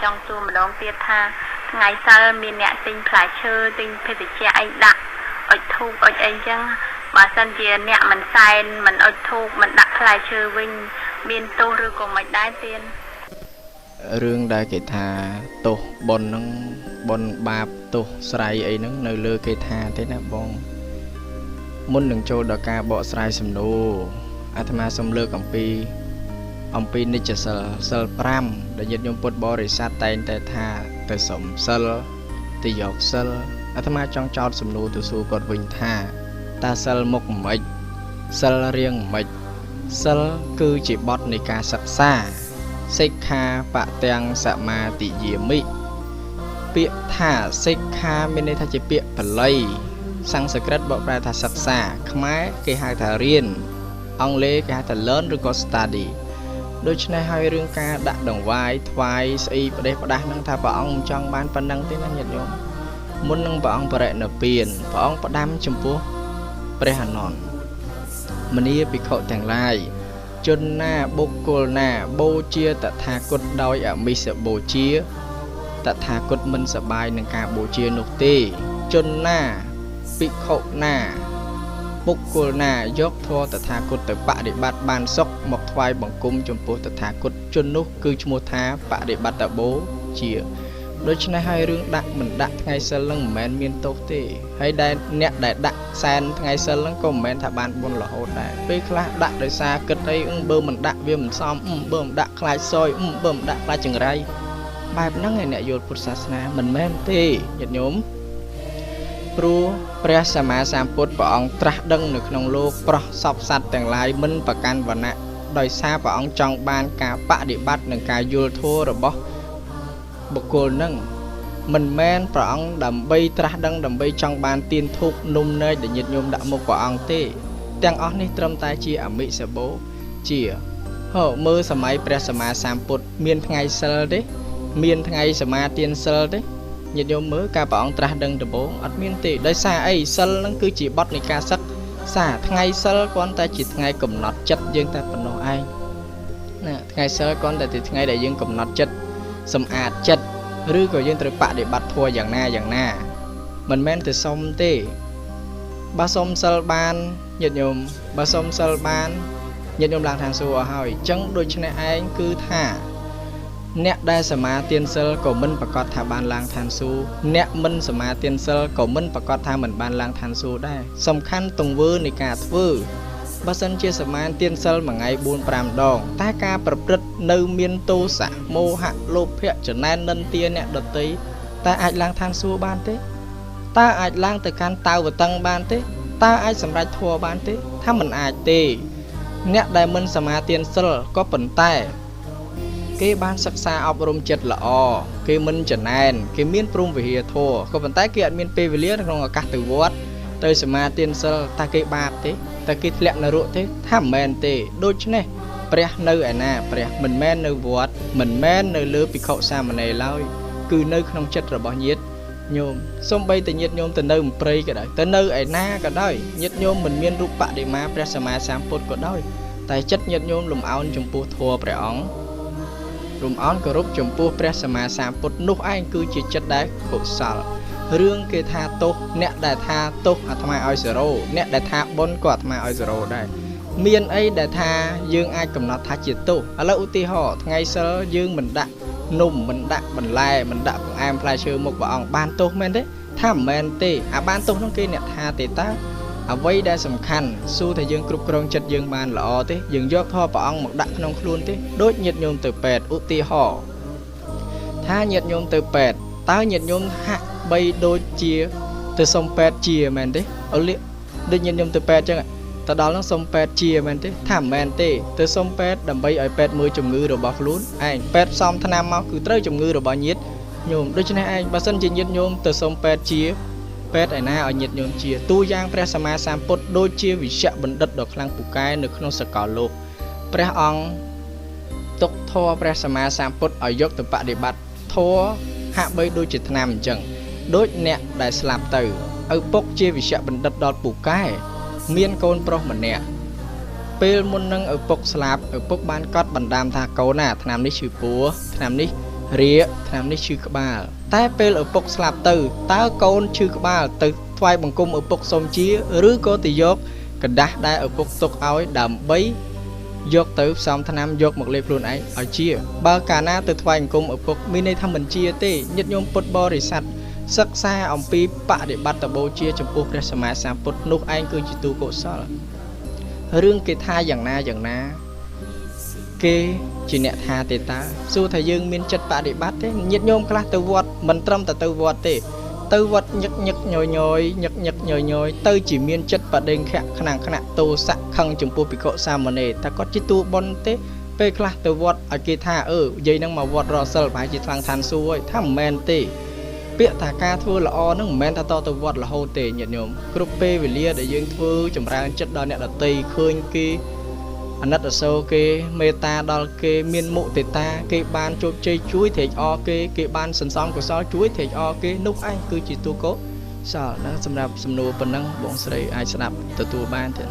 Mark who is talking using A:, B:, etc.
A: trong tu mà đón tiết tha ngày sau mình nhẹ tinh phải chơi tinh phải che anh đặt ở thu ở anh chăng mà sân kia nhẹ mình sai mình ở thu mình đặt phải chơi vinh miền tu rồi còn mình đái tiền
B: rương đại kể thà tổ bon bạp tổ sài ấy nó nơi lơ kể thà thế nào bong muốn đừng cho đợt ca bỏ sài sầm nô Atma sầm lơ ông pi nít chợ sel pram để nhận nhung bột bò để sát tay để thà để sầm sel để dọc sel Atma trong trọt sầm nô từ xu cột vinh thà ta sel một mạch sel riêng mạch sel cứ chỉ bọtในការសិក្សា សិក្ខាបទាំងសមាទិយាមិពាក្យថាសិក្ខាមានន័យថាជាពាក្យបាលីសំស្ក្រឹតបកប្រែថាសិក្សាខ្មែរគេហៅថារៀនអង់គ្លេសគេហៅថា learn ឬក៏ study ដូច្នេះហើយរឿងការដាក់ដង្វាយថ្វាយស្អីប្រទេសផ្ដាស់នឹងថាព្រះអង្គមិនចង់បានប៉ុណ្ណឹងទេណាញាតិញោមមុននឹងព្រះអង្គបរិនិព្វានព្រះអង្គផ្ដាំចំពោះព្រះអានន្ទមនីភិក្ខុទាំងឡាយ ជនណាបុគ្គលណាបូជាតថាគតដោយអមិសបូជាតថាគតមិនសបាយនឹងការបូជានោះទេជនណាភិក្ខុណាបុគ្គលណាយកធម៌តថាគតទៅបដិបត្តិបានសុខមកថ្វាយបង្គំចំពោះតថាគតជននោះគឺឈ្មោះថាបដិបត្តិបូជាដូច្នេះហើយរឿងដាក់មិនដាក់ថ្ងៃសិលនឹងមិនមែនមានទោសទេហើយដែលអ្នកដែលដាក់សែនថ្ងៃសិលនឹងក៏មិនមែនថាបានបុណ្យរហូតដែរពេលខ្លះដាក់ដោយសារគិតអីបើមិនដាក់វាមិនសមបើមិនដាក់ខ្លាចសយបើមិនដាក់ខ្លាចចង្រៃបែបហ្នឹងឯអ្នកយល់ពុទ្ធសាសនាមិនមែនទេញាតិញោមព្រោះព្រះសម្មាសម្ពុទ្ធព្រះអង្គត្រាស់ដឹងនៅក្នុងលោកប្រោះសពសត្វទាំងឡាយមិនប្រកាន់វណ្ណៈដោយសារព្រះអង្គចង់បានការបដិបត្តិនិងការយល់ធម៌របស់ បុគ្គលនឹងមិនមែនព្រះអង្គដើម្បីត្រាស់ដឹងដើម្បីចង់បានទានធូបនំនែកដែលញាតិញោមដាក់មុខព្រះអង្គទេទាំងអស់នេះត្រឹមតែជាអមិសបោជាមើលសម័យព្រះសម្មាសម្ពុទ្ធមានថ្ងៃសិលទេមានថ្ងៃសមាទានសិលទេញាតិញោមមើលការព្រះអង្គត្រាស់ដឹងដំបូងអត់មានទេដោយសារអីសិលនឹងគឺជាបទនៃការសិក្សាថ្ងៃសិលគ្រាន់តែជាថ្ងៃកំណត់ចិត្តយើងតែប៉ុណ្ណោះឯងណាថ្ងៃសិលគ្រាន់តែជាថ្ងៃដែលយើងកំណត់ចិត្ត សម្អាតចិត្តឬក៏យើងត្រូវបដិបត្តិធម៌យ៉ាងណាមិនមែនតែសុំទេបើសុំសិលបានញាតិញោមបើសុំសិលបានញាតិញោមឡើងឋានសួគ៌ឲ្យអញ្ចឹងដូច្នេះឯងគឺថាអ្នកដែលសមាទានសិលក៏មិនប្រកាសថាបានឡើងឋានសួគ៌អ្នកមិនសមាទានសិលក៏មិនប្រកាសថាមិនបានឡើងឋានសួគ៌ដែរសំខាន់ទង្វើនៃការធ្វើ បើសិនជាសមានទានសិលមួយថ្ងៃ 4-5 ដងតែការប្រព្រឹត្តនៅមានទោសៈមោហៈលោភៈចំណែននិន្ទាអ្នកដតីតែអាចឡើងឋានសួគ៌បានទេតើអាចឡើងទៅកាន់តៅវតឹងបានទេតើអាចសម្រេចធម៌បានទេថាមិនអាចទេអ្នកដែលមិនសមាទានសិលក៏ប៉ុន្តែគេបានសិក្សាអប់រំចិត្តល្អគេមិនចំណែនគេមានព្រមវិហារធម៌ក៏ប៉ុន្តែគេអត់មានពេលវេលាក្នុងឱកាសទៅវត្តទៅសមាទានសិលតែគេបាបទេ តែគេធ្លាក់នរកទេថាមិនមែនទេដូច្នេះព្រះនៅឯណាព្រះមិនមែននៅវត្តមិនមែននៅលើភិក្ខុសាមណេរឡើយគឺនៅក្នុងចិត្តរបស់ញាតិញោមសូម្បីតែញាតិញោមទៅនៅព្រៃក៏ដោយទៅនៅឯណាក៏ដោយញាតិញោមមិនមានរូបបដិមាព្រះសម្មាសម្ពុទ្ធក៏ដោយតែចិត្តញាតិញោមលំអោនចំពោះធម៌ព្រះអង្គលំអោនគោរពចំពោះព្រះសម្មាសម្ពុទ្ធនោះឯងគឺជាចិត្តដែលកុសល រឿងគេថាទោសអ្នកដែលថាទោសអាត្មាឲ្យ0អ្នកដែលថាបុណ្យក៏អាត្មាឲ្យ0ដែរមានអីដែលថាយើងអាចកំណត់ថាជាទោសឥឡូវឧទាហរណ៍ថ្ងៃសិលយើងមិនដាក់នំមិនដាក់បន្លែមិនដាក់បង្អែមផ្លែឈើមុខព្រះអង្គបានទោសមែនទេថាមិនមែនទេអាបានទោសនោះគេអ្នកថាទេតើអ្វីដែលសំខាន់សួរថាយើងគ្រប់គ្រងចិត្តយើងបានល្អទេយើងយកធម៌ព្រះអង្គមកដាក់ក្នុងខ្លួនទេដូចញាតិញោមទៅពេទ្យឧទាហរណ៍ថាញាតិញោមទៅពេទ្យតើញាតិញោមហាក់ បីដូចជាទៅសុំពេទ្យជាមែនទេអូលីដូចញាតិញោមទៅពេទ្យចឹងទៅដល់នោះសុំពេទ្យជាមែនទេថាមិនមែនទេទៅសុំពេទ្យដើម្បីឲ្យពេទ្យមើលជំងឺរបស់ខ្លួនឯងពេទ្យផ្សំថ្នាំមកគឺត្រូវជំងឺរបស់ញាតិញោមដូច្នេះឯងបើសិនជាញាតិញោមទៅសុំពេទ្យជាពេទ្យឯណាឲ្យញាតិញោមជាទូយ៉ាងព្រះសម្មាសម្ពុទ្ធដូចជាវិជ្ជបណ្ឌិតដ៏ខ្លាំងពូកែនៅក្នុងសកលលោកព្រះអង្គទុកធម៌ព្រះសម្មាសម្ពុទ្ធឲ្យយកទៅបដិបត្តិធម៌ហាក់បីដូចជាថ្នាំអញ្ចឹង ដូចអ្នកដែលស្លាប់ទៅឪពុកជាវិជ្ជបណ្ឌិតដល់ពូកែមានកូនប្រុសម្នាក់ពេលមុននឹងឪពុកស្លាប់ឪពុកបានកត់បណ្ដាំថាកូនណាថ្នាំនេះឈឺពោះថ្នាំនេះ រៀកឆ្នាំនេះឈឺក្បាលតែពេលឪពុកស្លាប់ទៅតើកូនឈឺក្បាលទៅថ្វាយបង្គំឪពុកសូមជាឬក៏ទៅយកกระดาษដែលឪពុកទុកឲ្យដើម្បីយកទៅផ្សំថ្នាំយកមកលេបខ្លួនឯងឲ្យជាបើកាលណាទៅថ្វាយបង្គំឪពុកមានន័យថាមិនជាទេញាតិញោមពុទ្ធបរិស័ទសិក្សាអំពីបដិបត្តិបូជាចំពោះព្រះសម្មាសម្ពុទ្ធនោះឯងគឺជាទូកុសលរឿងគេថាយ៉ាងណាគេជាអ្នកថាទេតើសួរថាយើងមានចិត្តបដិបត្តិទេញាតិញោមខ្លះទៅវត្តមិនត្រឹមតែទៅវត្តទេទៅវត្តញឹកញយទៅជាមានចិត្តបដិង្ខៈខ្លាំងទោសៈខឹងចំពោះភិក្ខុសាមណេរតែគាត់ជាតួបុណ្យទេពេលខ្លះទៅវត្តឲ្យគេថាយាយនឹងមកវត្តរកសិលប្រហែលជាថ្លឹងឋានសួគ៌ហើយថាមិនមែនទេពាក្យថាការធ្វើល្អនឹងមិនមែនថាតទៅវត្តរហូតទេញាតិញោមគ្រប់ពេលវេលាដែលយើងធ្វើចម្រើនចិត្តដល់អ្នកដទៃឃើញគេអាណិតអាសូរគេមេត្តាដល់គេមានមុទិតាគេបានជោគជ័យជួយត្រេកអរគេបានសន្សំកុសលជួយត្រេកអរគេនោះឯងគឺជាទូកុសលហ្នឹងសម្រាប់សំណួរប៉ុណ្ណឹងបងស្រីអាចស្ដាប់ទទួលបានទេ